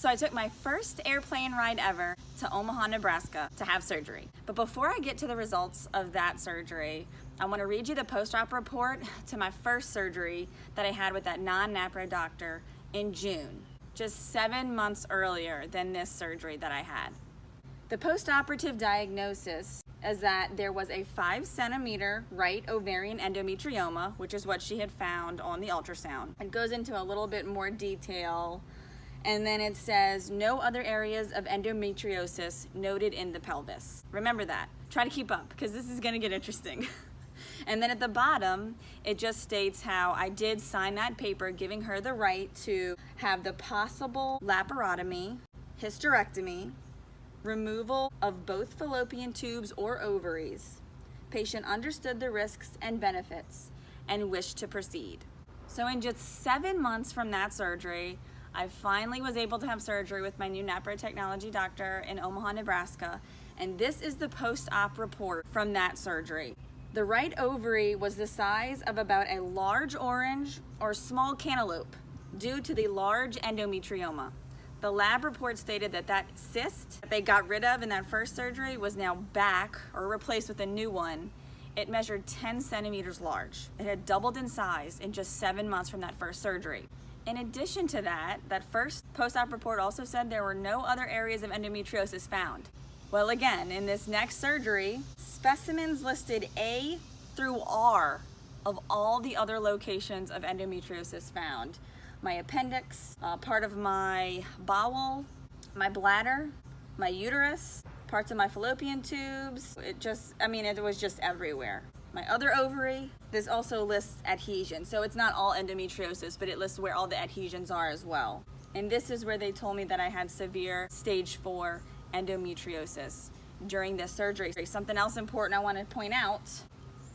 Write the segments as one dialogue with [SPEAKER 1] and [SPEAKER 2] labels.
[SPEAKER 1] So I took my first airplane ride ever to Omaha, Nebraska to have surgery. But before I get to the results of that surgery, I want to read you the post-op report to my first surgery that I had with that non-NAPRO doctor in June, just 7 months earlier than this surgery that I had. The post-operative diagnosis is that there was a 5-centimeter right ovarian endometrioma, which is what she had found on the ultrasound. It goes into a little bit more detail, and then it says no other areas of endometriosis noted in the pelvis. Remember that. Try to keep up, because this is going to get interesting. And then at the bottom, it just states how I did sign that paper giving her the right to have the possible laparotomy, hysterectomy, removal of both fallopian tubes or ovaries. Patient understood the risks and benefits and wished to proceed. So in just 7 months from that surgery, I finally was able to have surgery with my new NAPRO technology doctor in Omaha, Nebraska, and this is the post-op report from that surgery. The right ovary was the size of about a large orange or small cantaloupe due to the large endometrioma. The lab report stated that that cyst that they got rid of in that first surgery was now back or replaced with a new one. It measured 10 centimeters large. It had doubled in size in just 7 months from that first surgery. In addition to that, that first post-op report also said there were no other areas of endometriosis found. Well, again, in this next surgery, specimens listed A through R of all the other locations of endometriosis found. My appendix, part of my bowel, my bladder, my uterus, parts of my fallopian tubes. It was just everywhere. My other ovary. This also lists adhesions. So it's not all endometriosis, but it lists where all the adhesions are as well. And this is where they told me that I had severe stage 4 endometriosis during this surgery. Something else important I want to point out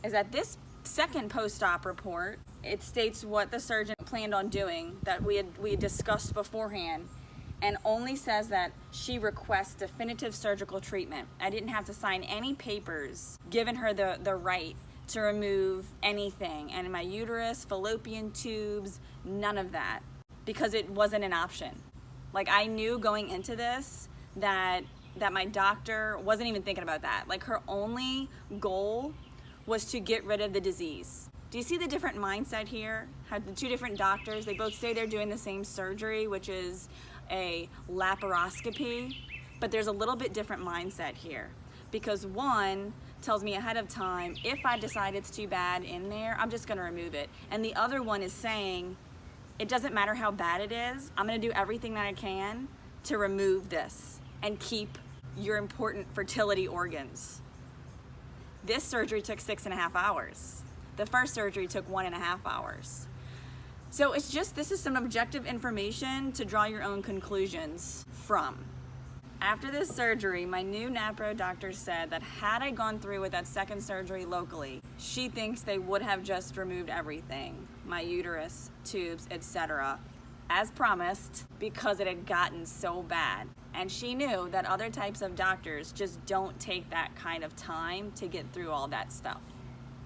[SPEAKER 1] is that this second post-op report, it states what the surgeon planned on doing that we had discussed beforehand, and only says that she requests definitive surgical treatment. I didn't have to sign any papers giving her the right to remove anything, and my uterus, fallopian tubes, none of that, because it wasn't an option. Like, I knew going into this that my doctor wasn't even thinking about that. Like, her only goal was to get rid of the disease. Do you see the different mindset here? How the two different doctors, they both say they're doing the same surgery, which is a laparoscopy, but there's a little bit different mindset here, because one tells me ahead of time, if I decide it's too bad in there, I'm just gonna remove it. And the other one is saying, it doesn't matter how bad it is, I'm gonna do everything that I can to remove this and keep your important fertility organs. This surgery took 6.5 hours. The first surgery took 1.5 hours. So this is some objective information to draw your own conclusions from. After this surgery, my new NAPRO doctor said that had I gone through with that second surgery locally, she thinks they would have just removed everything, my uterus, tubes, etc., as promised, because it had gotten so bad. And she knew that other types of doctors just don't take that kind of time to get through all that stuff.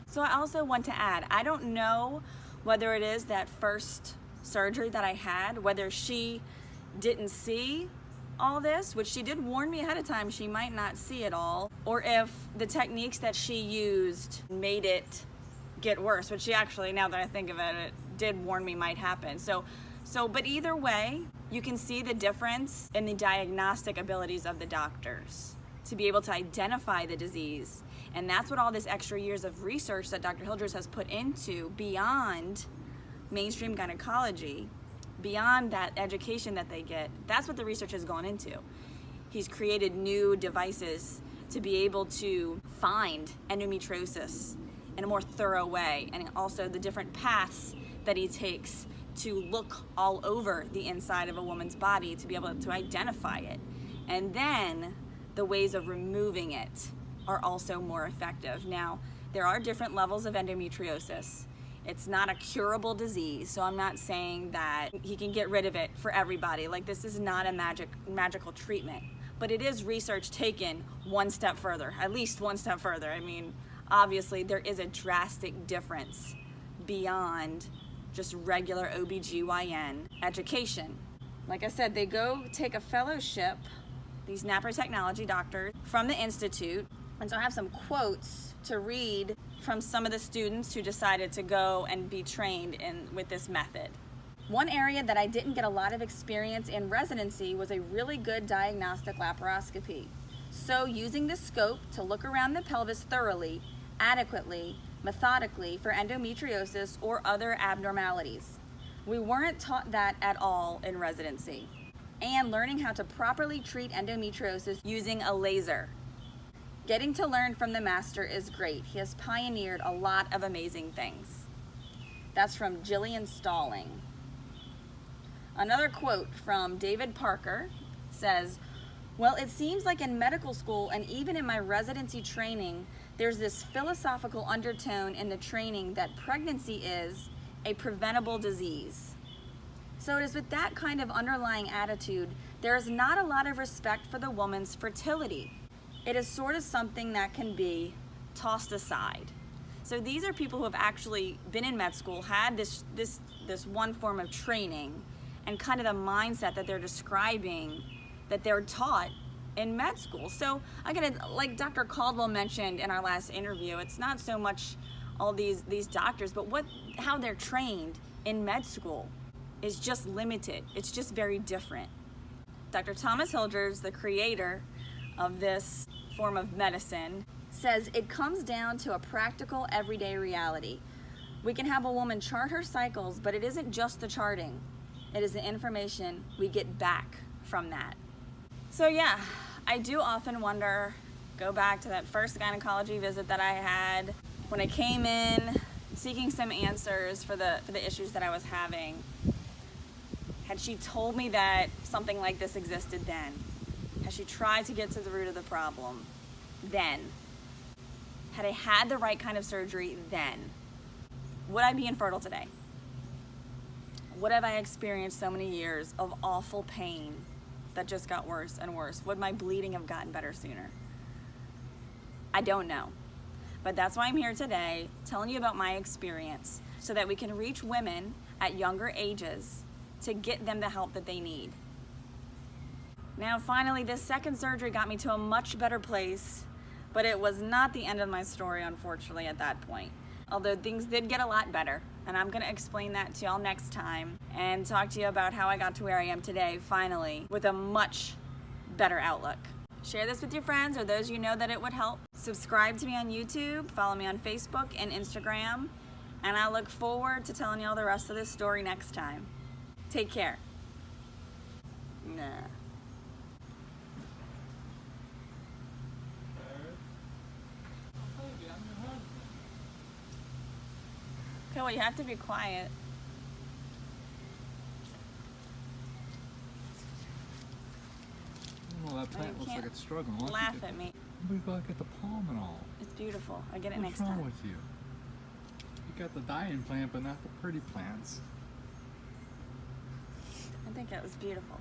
[SPEAKER 1] So I also want to add, I don't know whether it is that first surgery that I had, whether she didn't see all this, which she did warn me ahead of time she might not see it all, or if the techniques that she used made it get worse, which she actually, now that I think of it, it did warn me might happen. But either way, you can see the difference in the diagnostic abilities of the doctors to be able to identify the disease. And that's what all this extra years of research that Dr. Hildress has put into beyond mainstream gynecology, beyond that education that they get, that's what the research has gone into. He's created new devices to be able to find endometriosis in a more thorough way, and also the different paths that he takes to look all over the inside of a woman's body to be able to identify it. And then the ways of removing it are also more effective. Now, there are different levels of endometriosis. It's not a curable disease, so I'm not saying that he can get rid of it for everybody. Like, this is not a magical treatment, but it is research taken one step further, at least one step further. I mean, obviously there is a drastic difference beyond just regular OBGYN education. Like I said, they go take a fellowship, these NAPRA technology doctors, from the Institute. And so I have some quotes to read from some of the students who decided to go and be trained with this method. One area that I didn't get a lot of experience in residency was a really good diagnostic laparoscopy. So using the scope to look around the pelvis thoroughly, adequately, methodically for endometriosis or other abnormalities. We weren't taught that at all in residency. And learning how to properly treat endometriosis using a laser. Getting to learn from the master is great. He has pioneered a lot of amazing things. That's from Jillian Stalling. Another quote from David Parker says, "Well, it seems like in medical school and even in my residency training, there's this philosophical undertone in the training that pregnancy is a preventable disease. So it is with that kind of underlying attitude, there is not a lot of respect for the woman's fertility. It is sort of something that can be tossed aside." So these are people who have actually been in med school, had this one form of training, and kind of the mindset that they're describing that they're taught in med school. So again, like Dr. Caldwell mentioned in our last interview, it's not so much all these doctors, but how they're trained in med school is just limited. It's just very different. Dr. Thomas Hilders, the creator of this form of medicine, says it comes down to a practical everyday reality. We can have a woman chart her cycles, but it isn't just the charting. It is the information we get back from that. So yeah, I do often wonder, go back to that first gynecology visit that I had when I came in seeking some answers for the issues that I was having. Had she told me that something like this existed then? Had she tried to get to the root of the problem then? Had I had the right kind of surgery then? Would I be infertile today? Would have I experienced so many years of awful pain that just got worse and worse? Would my bleeding have gotten better sooner? I don't know. But that's why I'm here today, telling you about my experience so that we can reach women at younger ages to get them the help that they need. Now finally, this second surgery got me to a much better place, but it was not the end of my story, unfortunately, at that point. Although things did get a lot better, and I'm gonna explain that to y'all next time and talk to you about how I got to where I am today, finally, with a much better outlook. Share this with your friends or those you know that it would help. Subscribe to me on YouTube, follow me on Facebook and Instagram, and I look forward to telling y'all the rest of this story next time. Take care. Nah. Okay, well, you have to be quiet.
[SPEAKER 2] Well, that plant looks like it's struggling. Why don't
[SPEAKER 1] Laugh
[SPEAKER 2] you get,
[SPEAKER 1] at me.
[SPEAKER 2] we gotta get the palm and all.
[SPEAKER 1] It's beautiful. I get it
[SPEAKER 2] What's
[SPEAKER 1] next
[SPEAKER 2] wrong
[SPEAKER 1] time.
[SPEAKER 2] with you? You got the dying plant, but not the pretty plants.
[SPEAKER 1] I think it was beautiful.